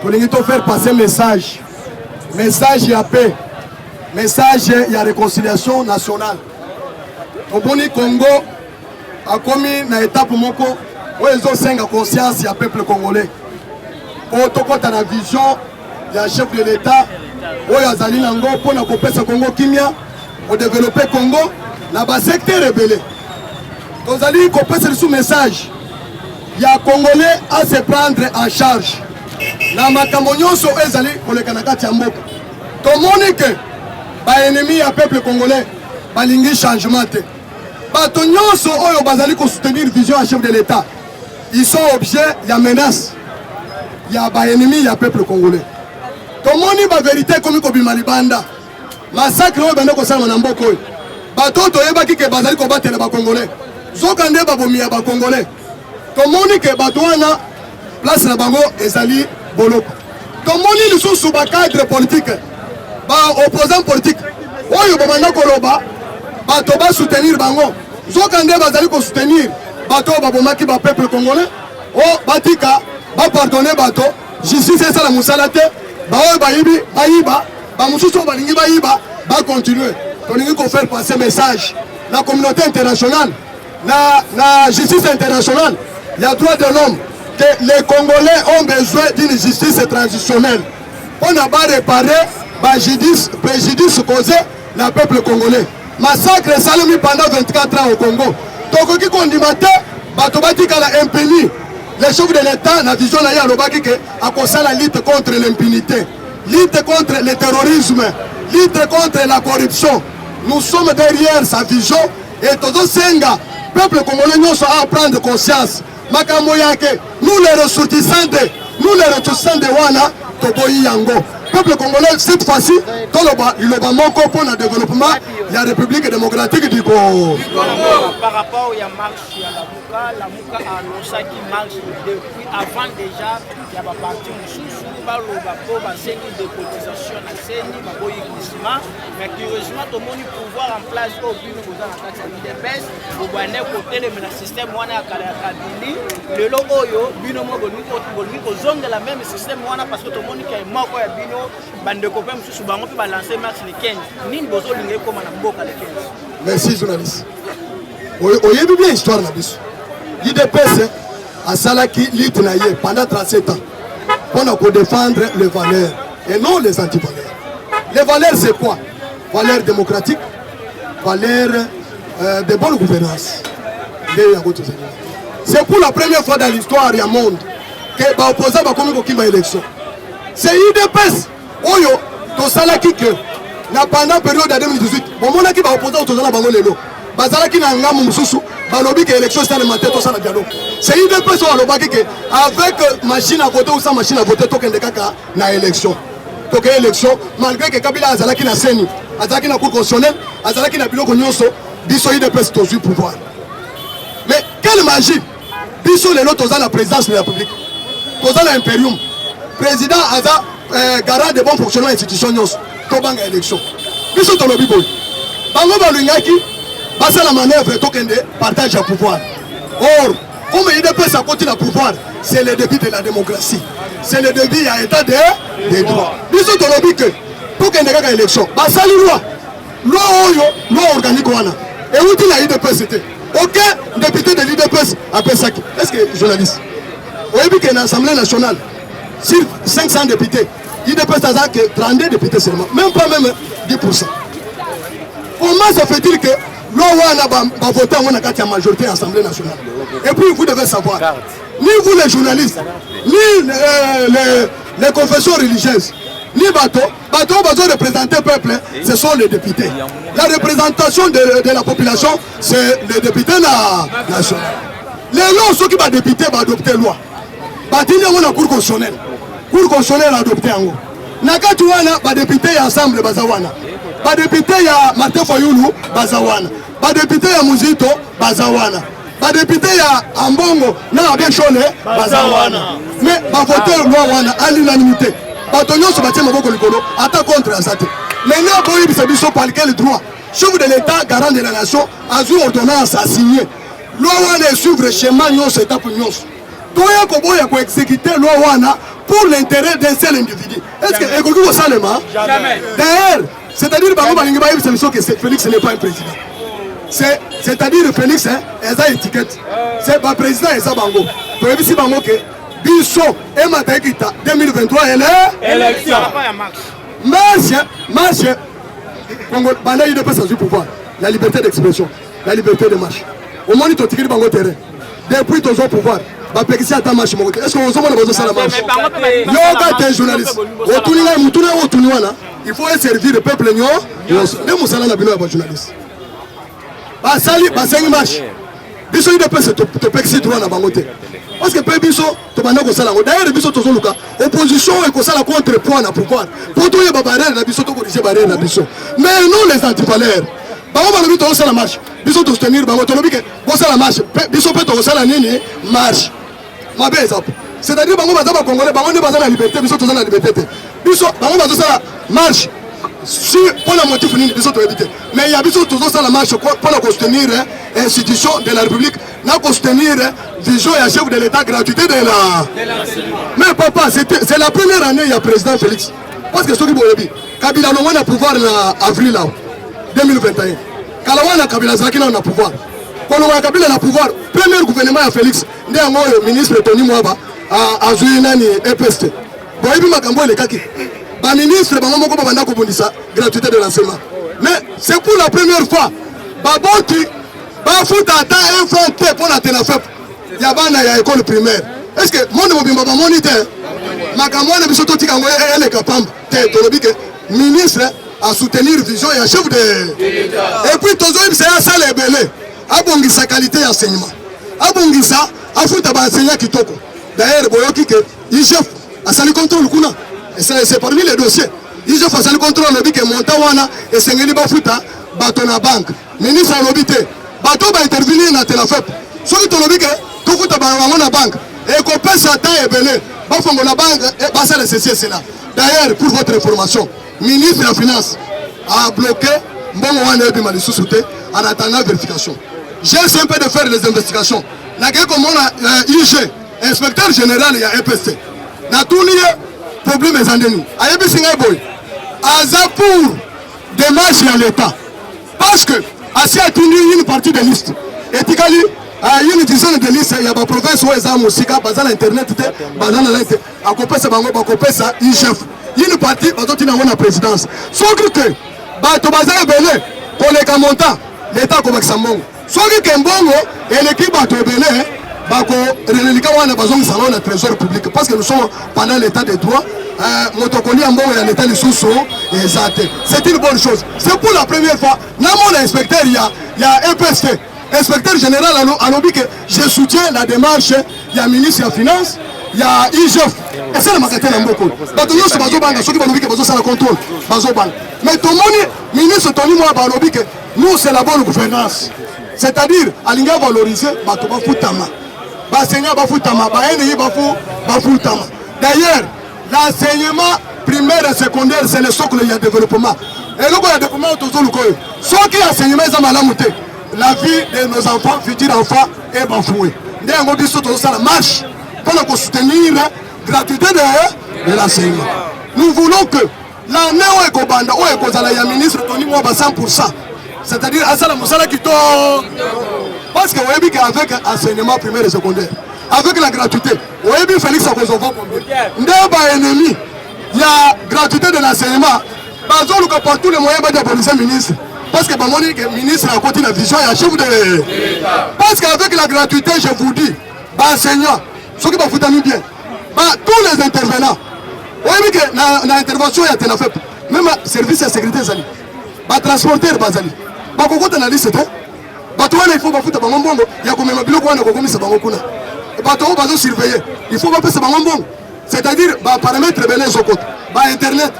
Pour faire passer message ya paix, message ya réconciliation nationale. Au Congo a commis na étape moko où ils ont 5 conscience ya peuple congolais. Pour tokota na vision ya chef de l'État où yazali nango pour na kopesa Congo kimia pour développer Congo na ba secteur rebelle. Tozali kopesa sous message ya Congolais à se prendre en charge. Na makambo nyonso ezali koleka na kati ya mboka. Tomoni ke ba ennemi ya peuple congolais balingi changement te. Bato nyonso oyo bazali ko soutenir vision ya chef de l'État. Ils sont objets ya menace. Ya ba ennemi ya peuple congolais. Tomoni ba vérité komi ko bima libanda. Massacre oyo bando ko sala na mboka oyo. Bato toyebaki ke bazali ko batela ba congolais. Zokande ba bomi ya ba congolais. Tomoni ke bato wana place na bango ezali boloko. Tomoni lisusu ba cadre politique, ba opposant politique. Oyo ba banda koloba, bato ba soutenir bango. Zokande bazali ko soutenir bato ba bomaki ba peuple congolais. O batika ba pardonner bato. Justice esa la musalate. Ba oyo ba yibi, ba yiba, ba mususu ba lingi ba yiba, ba continuer. Tolingi ko faire passer message la communauté internationale, la justice internationale, il y a droit de l'homme. Que les Congolais ont besoin d'une justice transitionnelle. On n'a pas réparé le préjudice causé le peuple congolais. Massacre salami pendant 24 ans au Congo. Donc, qui condimate, Batobati a impuni les chefs de l'État, la vision de l'Obaki, à cause de la lutte contre l'impunité, lutte contre le terrorisme, lutte contre la corruption. Nous sommes derrière sa vision et tout Senga, peuple congolais, nous sommes à prendre conscience. Nous les ressortissants de Wana, Toboyi Yango. Peuple congolais, cette fois-ci, il a manqué pour le développement de la République démocratique du Congo. Par rapport à la marche la Mouka a annoncé qu'il marche depuis avant déjà, il y a des partis sous de cotisation à Séni, mais curieusement, tout le monde pouvoir en place au but de l'IDPS, au côté de système Wana Kabili, le logo, binomo, zone de la même système Wana parce que tout le monde qui est mort, bino, bande de copains, sous bango, puis balancer match les 15. Ni bozo lingé comme on a beaucoup les 15. Merci, journaliste. Vous avez bien l'histoire là l'IDPS a salaki l'Itnaïe pendant 37 ans pour défendre les valeurs et non les anti-valeurs. Les valeurs c'est quoi? Valeurs démocratiques, valeurs de bonne gouvernance. C'est pour la première fois dans l'histoire du monde que l'opposant va commettre une élection. C'est l'IDPS. Oyo, to salaki que pendant la période de 2018, bon mon qui va opposer au Tozala Bango Lelo. Bazalaki na ngamu mususu balobi que élection c'est le matin to sala dialogue. C'est IDPS on lobaki que avec machine à voter ou sans machine à voter to kende kaka na élection. To ke élection malgré que Kabila azalaki na Seni, azalaki na cour constitutionnelle, azalaki na biloko nyonso, biso IDPS to pouvoir. Mais quelle magie! Biso lelo to la présidence de la République. To la impérium. Président aza garant de bon fonctionnement de l'institution nyonso. To banga élection. Biso to lobi boy. Bango balungaki c'est la manœuvre de partage à pouvoir. Or, comme l'IDPS a continué à pouvoir, c'est le début de la démocratie. C'est le début à l'état des droits. Nous sommes dans le but que pour qu'il y ait une élection, c'est la loi organique. Et où dit la l'IDPS c'était? Aucun député de l'IDPS a fait ça. Est-ce que journaliste? Vous avez vu qu'il y a une assemblée nationale, sur 500 députés, l'IDPS a 32 députés seulement, même pas même 10%. Comment se fait-il que l'on va voter en la majorité à l'Assemblée nationale? Et puis vous devez savoir, ni vous les journalistes, ni les confessions religieuses, ni Bato représenter le peuple, ce sont les députés. La représentation de la population, c'est les députés nationaux. Les lois, ceux qui vont députés vont adopter la loi. Batini on a cour constitutionnelle. Cour constitutionnelle a adopté en haut. Nakatu wana ba député ensemble bazawana. Ba député ya Martin Fayulu bazawana. Ba député ya Muzito bazawana. Ba député ya Ambongo na Abeshone bazawana. Mais ba voter loi wana à l'unanimité. Ba tonyo so batie maboko likolo ata contre la santé. Maintenant boyi biso par quel droit? Chef de l'État garant de la nation a eu ordonnance à signer. Loi wana est suivre schéma nyonso étape nyonso. Toya koboya ko exécuter loi wana pour l'intérêt d'un seul individu. Est-ce que Ekoki au Salema? D'ailleurs, c'est-à-dire que Félix n'est pas un président. C'est-à-dire que Félix, il a une étiquette. C'est pas président, il a bango. Pour éviter bango que Bisso et Matakita 2023 elle est élection. Marche. Congo, banda il ne peut pas pouvoir. La liberté d'expression, la liberté de marche. Au moins, il y a bango terrain. Depuis ton pouvoir. Est-ce qu'on a besoin de la marche? Yoga est journaliste. Il faut servir le peuple. Même si on a besoin de journaliste. Marche. Biso ide pese to pexi droit na bangote. Parce que Biso to banda ko sala. D'ailleurs Biso to zoluka opposition et ko sala contre point na pouvoir. Pour tout ye barrière na Biso to corriger barrière na Biso. Mais nous les antivaleurs. Bango balobi to sala marche. Biso to soutenir bango to lobi ke bo sala marche. Biso pe to sala nini marche. Ma belle exemple. C'est-à-dire bango baza ba congolais bango ne baza na liberté Biso to sala liberté. Biso bango baza sala marche. Si pour le motif nous devons éviter, mais il y a besoin de ça la marche pour soutenir l'institution de la République, pour soutenir vision et chef de l'État gratuité de la. Mais papa, c'est la première année il y a président Félix. Parce que ce qui est dit, Kabila n'a pas pouvoir en avril 2021. Kalawana Kabila Zaki n'a pas pouvoir. Quand on a Kabila n'a pouvoir, premier gouvernement à Félix, il y a un ministre Tony Mwaba à Zouinani et Peste. Bon, il y a un les kaki. Le ministre gratuité de l'enseignement. Mais c'est pour la première fois. Baboti, Bafouta a infanté pour la TENAFEP. Il y a une école primaire. Est-ce que mon moniteur, Makamouane Bisototi elle est capable de ministre à soutenir vision et à chef de. Et puis, c'est un salle ébélé. Abongisa qualité d'enseignement. Abongisa, Afouta enseignant qui toko. D'ailleurs, Boyoki, IGF, a sali contrôle Kuna. C'est parmi les dossiers. Ils ont fait le contrôle, le que Montawana et Sengeli Bafuta, bateau na banque. Ministre a l'obité. Bateau va intervenir dans la FEP. Ce qui est le que tout le monde na banque. Et qu'on peut s'attendre et belé. Bafongo la banque, basa le CCC là. D'ailleurs, pour votre information, ministre de la Finance a bloqué Mbongoane et Bimali Sousouté en attendant la vérification. J'ai essayé de faire les investigations. La guerre comme on a IG, inspecteur général, il y a EPST. Dans tout lieu, problème est endémique. Ayebi Singaboy, Aza pour démarche à l'État. Parce que, assez a tenu une partie de liste. Et Tikali, il y a une dizaine de listes, il y a des provinces où ils ont musique, basé sur Internet, basé sur l'Internet, à couper ça, à couper ça, il chef. Il y a une partie, basé sur la présidence. Sauf que, Bato Bazar Belé, pour les Kamonta, l'État comme Examon. Sauf que Mbongo et l'équipe Bato Belé, Bako, René Wana Bazon Salon, le trésor public. Parce que nous sommes pendant l'état de droit, Motokoli Mbongo et l'état de sous et Zate. C'est une bonne chose. C'est pour la première fois. Dans mon inspecteur, il y a EPST. Inspecteur général a dit que je soutiens la démarche. Il y a ministre de la Finance, il y a IGF. Et c'est le magasin de Mboko. Nous sommes ceux qui vont nous dire que nous sommes le contrôle. Mais tout le monde, ministre Tony Mwaba a dit que nous, c'est la bonne gouvernance. C'est-à-dire, Alinga valoriser, Batoba Foutama. Basenya Bafutama, Baeni Bafutama. D'ailleurs, l'enseignement primaire et secondaire, c'est le socle de développement. Et le développement, ce qui est enseignement, c'est la vie de nos enfants, futurs enfants, est bafouée. Nous dit que ça marche pour soutenir la gratuité de l'enseignement. Nous voulons que l'année où Ekobanda, où Ekozala, ministre Tony Mwaba 100%. C'est-à-dire, Asala Moussala qui tombe. Parce que vous qu'avec l'enseignement primaire et secondaire, avec la gratuité, vous avez Félix à cause de ennemi, il y a gratuité de l'enseignement. Par tous les moyens de police ministre. Parce que le ministre a continué la vision et a chef de. Parce qu'avec la gratuité, je vous dis, enseignants, ceux qui vont foutre bien, tous les intervenants, vous avez que l'intervention est à fait. Même le service de sécurité, transporteur, il y a liste. Il faut que Bango, il y a comme un bloc qui est Bango. Il faut surveiller. Il faut que Bango. C'est-à-dire, paramètres belés sur côté. Internet,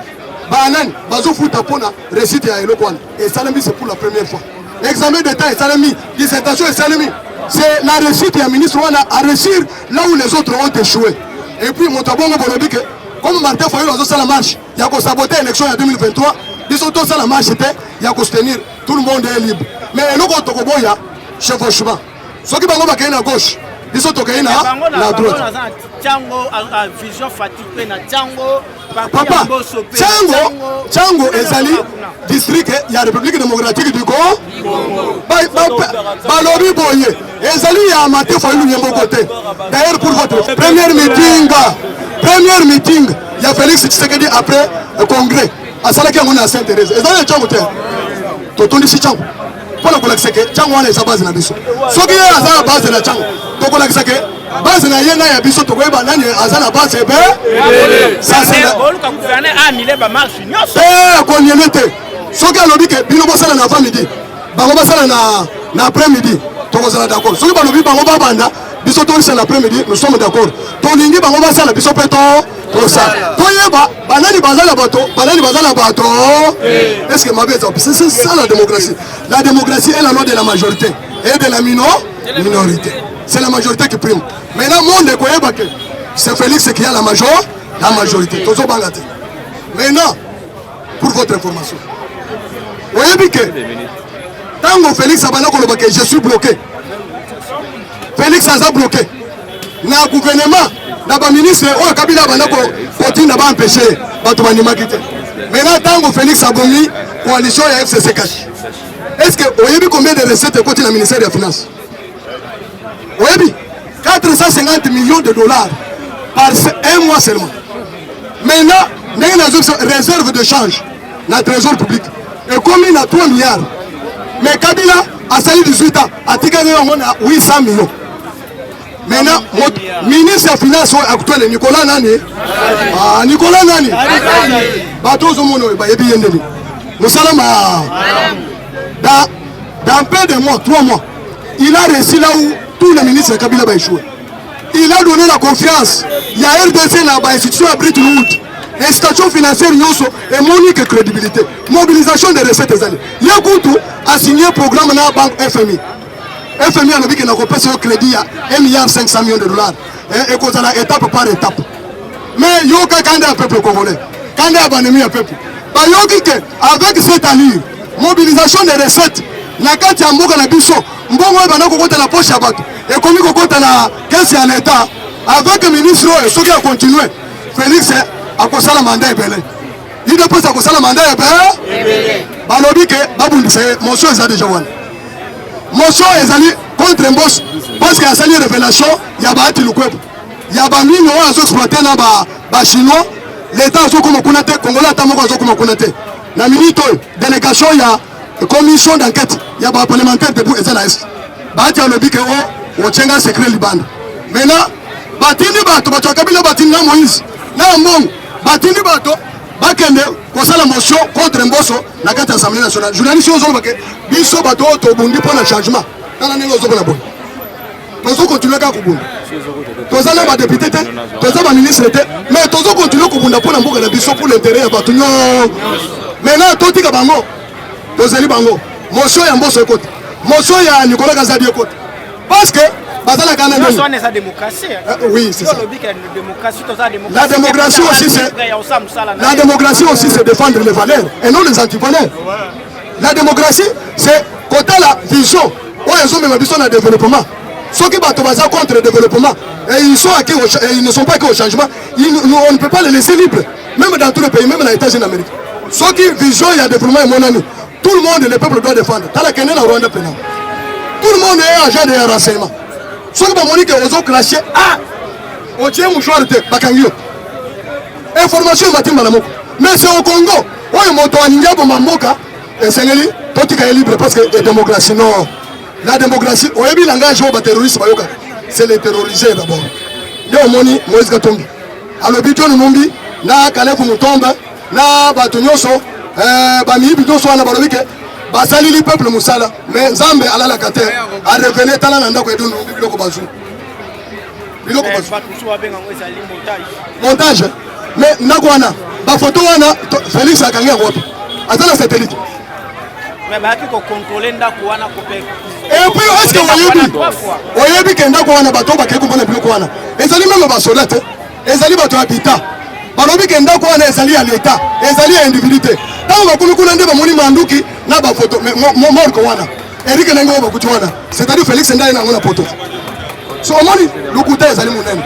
Banan, Bazo Foutapona, récite à Eloquan. Et Salami, c'est pour la première fois. Examen d'État et Salami, dissertation et Salami. C'est la réussite et la ministre à réussir là où les autres ont échoué. Et puis, Montabongo Bolobike, comme Martin Foyou a la marche, il y a saboté l'élection en 2023. Ils ont tous la marche, il y a soutenir. Tout le monde est libre. Mais le Tokoboya, chef au chemin. Ceux qui vont à gauche, biso tokai na droite vision fatigue na Tchango papa Tchango ezali district ya République démocratique du Congo balobi boye ezali ya mate fa lu nyembo côté d'ailleurs pour votre première meeting ya Félix Tshisekedi après le congrès asalaki yango na Sainte-Thérèse ezali Tchango te totondi si Tchango pour la kolakiseke Tchango wana eza base na biso soki ye aza na base na Tchango tokolakiseke base na ye na ya biso tokoyeba nani aza na base ebe koniene te soki alobi ke bino bosala na avant midi bango basala na après midi tokozala d'accord soki balobi bango babanda biso tolisala na après midi nous sommes d'accord tolingi bango basala biso mpe tosala toyeba banani baza na bato est-ce que mabe c'est ça la démocratie est la loi de la majorité et de la minorité c'est la majorité qui prime maintenant monde koyeba que c'est Félix qui a la majorité tozo bangate maintenant pour votre information oyebi que tango Félix abana koloba que je suis bloqué Félix aza bloqué na gouvernement na ba ministre oyo Kabila bana ko kotinda ba empêcher bato banimaki te maintenant tango Félix abomi coalition ya FCC cash est-ce que oyebi combien de recettes côté na ministère des finances oyebi 450 millions de dollars par un mois seulement maintenant ndenge na réserve de change na trésor public et combien na 3 milliards mais Kabila a sali 18 ans atikaki yango na 800 millions maintenant ministre ya finance actuel Nicolas nani bato ozomona oyo bayebi ye ndeni mosalama dans peu de mois 3 mois il a réussi là où tous les ministres de Kabila va échouer. Il a donné la confiance. Il y a RDC dans l'institution à Bretton Woods. Institution financière et monique crédibilité. Mobilisation des recettes des années. Yakutu a signé un programme dans la banque FMI. FMI a dit qu'il a coupé ce crédit à 1,5 milliard de dollars. Et qu'on a étape par étape. Mais il y a un peuple congolais. Quand il y a un peuple. Avec cette allure, mobilisation des recettes, na kati ya mboka na biso mbongo bana kokota na poche ya bato ekomi kokota na caisse ya l'État avec ministre oyo soki a continuer Félix akosala mandat ebele il dépose akosala mandat ebele balobi ke babundisa motion eza déjà wana motion ezali contre Mbos parce que asali révélation ya baati lukwebu ya bamini oyo azoexploiter na ba chinois l'État azokoma kuna te congolais ata moko azokoma kuna te na minute oyo délégation ya commission d'enquête il y a des parlementaires debout et c'est là bati alobi ke ochenga secret libanda maintenant batindi bato Kabila batindi na Moïse na mbongo batindi bato bakende kosala motion contre Mboso na kati assemblée nationale journaliste ozo ke biso bato to bundi pour le changement na ndenge ozo bona boy tozo continuer ka kubunda toza na ba député te toza ba ministre te mais tozo continuer kubunda pour na mboka na biso pour l'intérêt ya bato nyo maintenant totika bango tozali bango motion ya Mboso ekote motion ya Nicolas Kazadi ekote parce que bazala kana nini la démocratie oui c'est ça la démocratie aussi c'est défendre les valeurs et non les antivaleurs la démocratie c'est côté la vision oyo ezomema biso na développement soki bato baza contre le développement et ils ne sont pas acquis au changement on ne peut pas les laisser libres même dans tous les pays même dans les États-Unis d'Amérique soki vision ya développement est monani tout le monde, le peuple doit défendre. Tala Kenya na Rwanda pénal. Tout le monde est agent de renseignement. Ce que Monique ozo clasher au tient mouchoir de bakangio. Information matin malamoko. Mais c'est au Congo. Oyo moto aninga bo mamboka et Sénégali totika est libre parce que la démocratie non. La démocratie oyebi langage au terroriste bayoka. C'est les terrorisés d'abord. Yo moni Moïse Katumbi. Alobi to numbi na Kalefu Mutomba na bato nyoso bami bido so na balobi ke basali li peuple musala mais Nzambe alala kate a revenir tala na ndako edo biloko bazu montage mais ndako wana ba photo wana Félix akangi ngoto azala satellite mais ba ki ko contrôler ndako wana ko pe et puis est-ce que oyebi ke ndako wana bato ba ke ko mpona biloko wana ezali même ba soldat ezali bato habitat balobi ke ndako wana ezali ya l'État ezali ya individualité tango bakumi kuna nde bamoni manduki na bafoto morko wana erike nango bakuti wana c'est-à-dire Félix ndaye nango na poto So omoni lokuta ezali monene.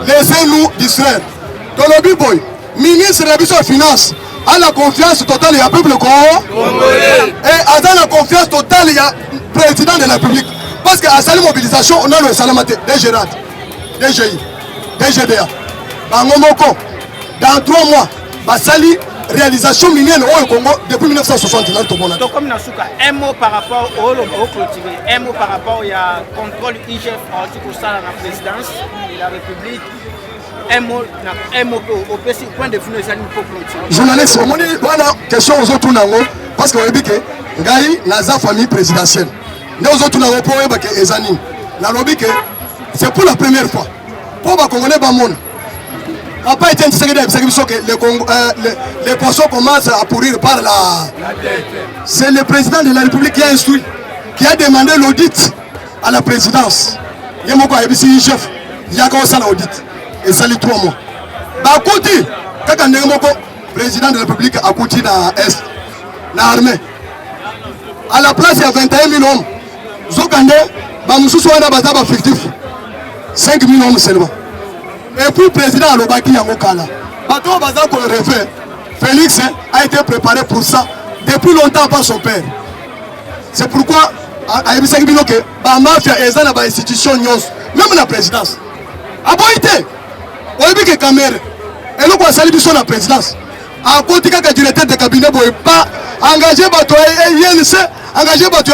Laissez-nous distraire. Tolobi boy, ministre de la finance a la confiance totale ya peuple congolais. Et a la confiance totale ya président de la République. Parce que à sa mobilisation, on a le salamate DGRAT, DGI, DGDA. Bangomoko, dans 3 mois, Basali, réalisation minière au Congo depuis 1960. Donc, comme Nasuka, un mot par rapport au clôturé, un mot par rapport au contrôle IGF pour ça la présidence de la République. Un mot au point de vue de la journaliste, on dit question aux autres parce qu'on a dit que Gaï n'a pas famille présidentielle. Nous autres n'avons pas eu des années. C'est pour la première fois. Pour les Congolais, n'a pas été que les poissons commencent à pourrir par la. C'est le président de la République qui a instruit, qui a demandé l'audit à la présidence. Il y a un chef, il y a un audit. Et ça les 3 mois. Bakouti, quand le président de la République a coûté dans l'Est, dans l'armée. À la place, il y a 21 000 hommes. Zokande, Bamoussou a un fictif. 5 000 hommes seulement. Et puis le président Alobaki Yamokala. Bateau Bazar qu'on le refait. Félix a été préparé pour ça depuis longtemps par son père. C'est pourquoi, à Yabisaki Binoke, la mafia est dans l'institution, même la présidence. Aboïté! Oyebi ke Kamere et nous quoi sali biso la présidence a côté ka directeur de cabinet boy pas engagé bato INC engagé bato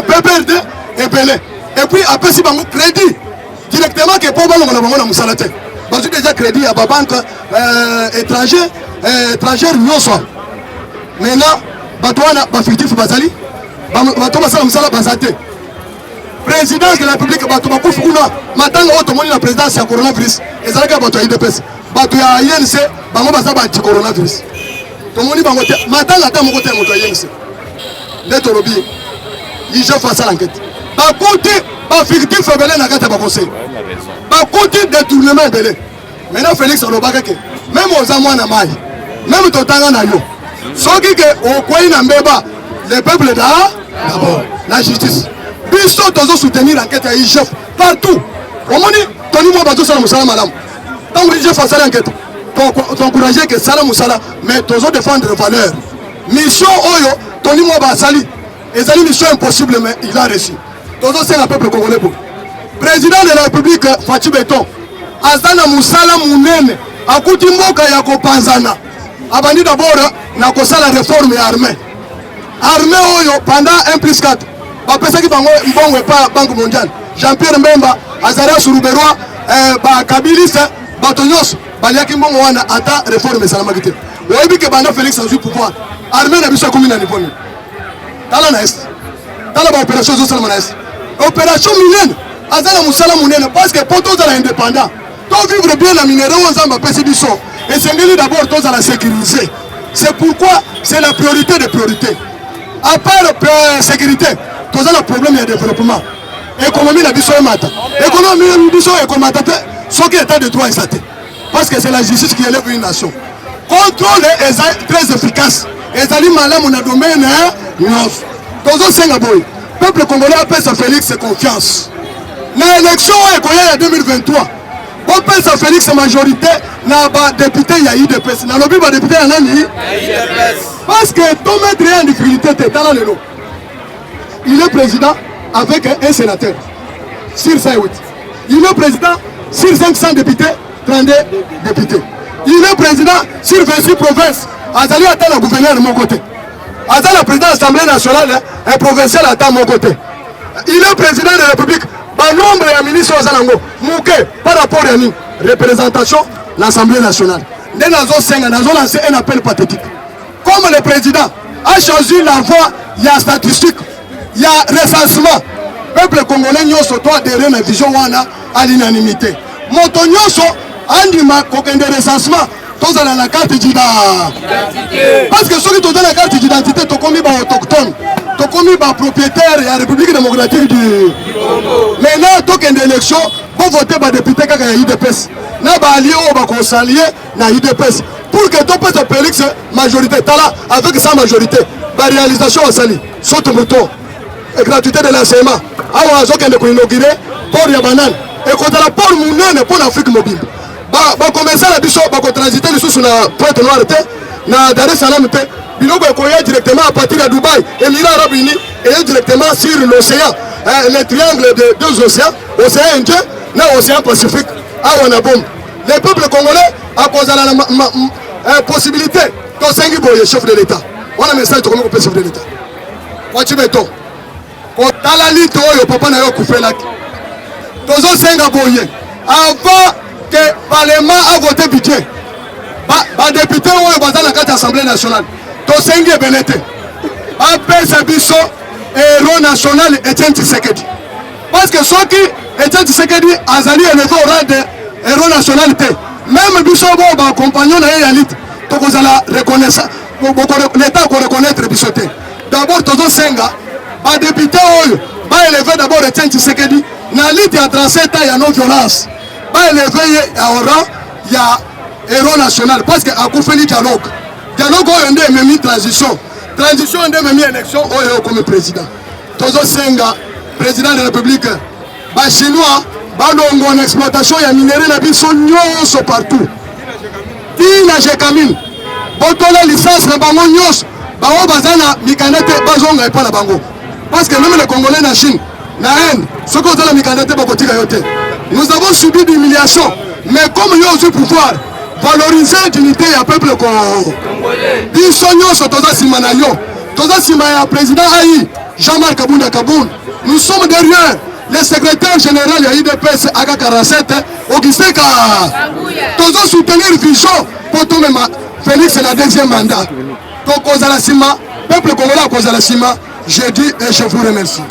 PPRD et Belé et puis après si bango crédit directement que pour bango na bango na musalate bazo déjà crédit à banque étrangère nyonso maintenant bato wana ba fictif bazali bato basala musala bazate présidence de la République bato bakufu kuna matanga oto moni la présidence ya coronavirus ezalaka bato ya IDPS bato ya INC bango baza ba anti coronavirus to moni bango te matanga ta moko te moto ya INC neto lobi ije face à l'enquête bakuti ba fictif belé na kata ba conseil bakuti détournement belé maintenant Félix alobaka ke même aux amwana mai même totanga na yo soki ke okwei na mbeba le peuple d'abord la justice. Biso tozo soutenir l'enquête à IGF partout. Au moins, Tony Mobazo Salam Moussala Madame. Tant que IGF fait l'enquête, t'encourager que Salam Moussala, mais tozo défendre les valeurs. Mission Oyo, Tony Mobasali. Et c'est une mission impossible, mais il a réussi. Tozo c'est le peuple congolais. Président de la République, Fatih Beton, Azana Moussala Mounene, Akuti Mboka Yako Panzana. Abandi d'abord, n'a qu'à la réforme et armée. Armée Oyo, pendant 1+4. Bapesa ki bango mbongo pa Banque mondiale Jean-Pierre Mbemba Azaria Suruberwa bakabiliste batonyos baliaki mbongo wana ata réforme salama kite oyebi ke banda Félix azui pouvoir armée na biso komina ni poni tala na est tala ba opération zo salama na est opération minene azana musala munene parce que poto za la indépendant to vivre bien la minéraux nzamba pesi biso et sengeli d'abord to za la sécuriser c'est pourquoi c'est la priorité des priorités à part sécurité tous les problèmes de développement. L'économie n'a pas mata. L'économie n'a pas mata. Ce qui est état de droit est ça. Parce que c'est la justice qui élève une nation. Contrôle est très efficace. Et ça dit malin mon domaine. Tous les Singapour. Le peuple congolais appelle ça Félix confiance. L'élection est en 2023. On appelle ça Félix majorité. N'a pas député il y a IDPS. N'a pas député il y a nani. Parce que tout mettre en difficulté c'est dans le lot. Il est président avec un sénateur sur 58. Il est président sur 500 députés, 32 députés. Il est président sur 26 provinces. Azali attend le gouverneur de mon côté. Azali le président de l'Assemblée nationale et provinciale attend mon côté. Il est président de la République. Par nombre de ministres aux Alango, Mouké, par rapport à nous, représentation de l'Assemblée nationale. Nous avons lancé un appel pathétique. Comme le président a choisi la voie, il y a statistique. Il y a recensement. Le peuple congolais n'y a pas adhéré à la vision à l'unanimité. Moto nyonso andima kokende recensement tous dans la carte d'identité. Parce que ceux qui sont dans la carte d'identité sont commis par autochtones, sont commis par propriétaires de la République démocratique du Congo. Maintenant, token d'élection, pour voter par député qui a IDPS. N'a pas allié ou pas qu'on s'allie na IDPS. Pour que tu puisses appeler majorité, avec sa majorité, la réalisation à Sali, saute moto. Et gratuité de l'enseignement. awa azokende koinaugure port ya banane ekozala port monene mpo na afrique mobimba bakomensa na biso bakotransite lisusu na pointe noire te na Dar es Salaam te biloko ekoya directement à partir de Dubaï Émirats Arabes Unis et directement sur l'océan le triangle de deux océans océan Indien na océan Pacifique awa na bombe les peuples congolais akozala na possibilité tosengi boye chef de l'état wana message tokomi kopesa chef de l'état wachi beto kotala lito oyo papa na yo akufelaki tozosenga boye avant que parlement a voté budget badepute oyo baza na kati ya assemblée nationale tosengi ebele te bapesa biso héros national Etienne Tshisekedi parce que soki Etienne Tshisekedi azali élevé au rang de héros national te même biso bo bacompagnon na ye ya lite tokozala reconnaissant l'état koreconnaître biso te d'abord tozosenga badepute oyo baélevé d'abord Etienne Tshisekedi na lite ya 37 ans ya non violence baélevé ye au rang ya héros national parce que akufeli dialogue oyo nde ememi transition nde ememi élection oyo comme président tozosenga président de la république bachinois balongo na exploitation ya minere na biso nyonso partout tina jekamine botola licence na bango nyonso bango baza na mikanda te bazonga epa na bango parce que même les Congolais na Chine na Inde soki oza na mikanda te bakotika yo te nous avons subi d'humiliation mais comme yo ozwi pouvoir valoriser l'unité ya peuple congolais biso nyonso toza nsima na yo toza nsima ya président Ayi Jean-Marc Kabunda Kaboul nous sommes derrière le secrétaire général ya UDPS AK 47 Augustin Ka tozo soutenir vision pour tout même Félix la deuxième mandat tokozala nsima peuple congolais akozala nsima je dis et je vous remercie.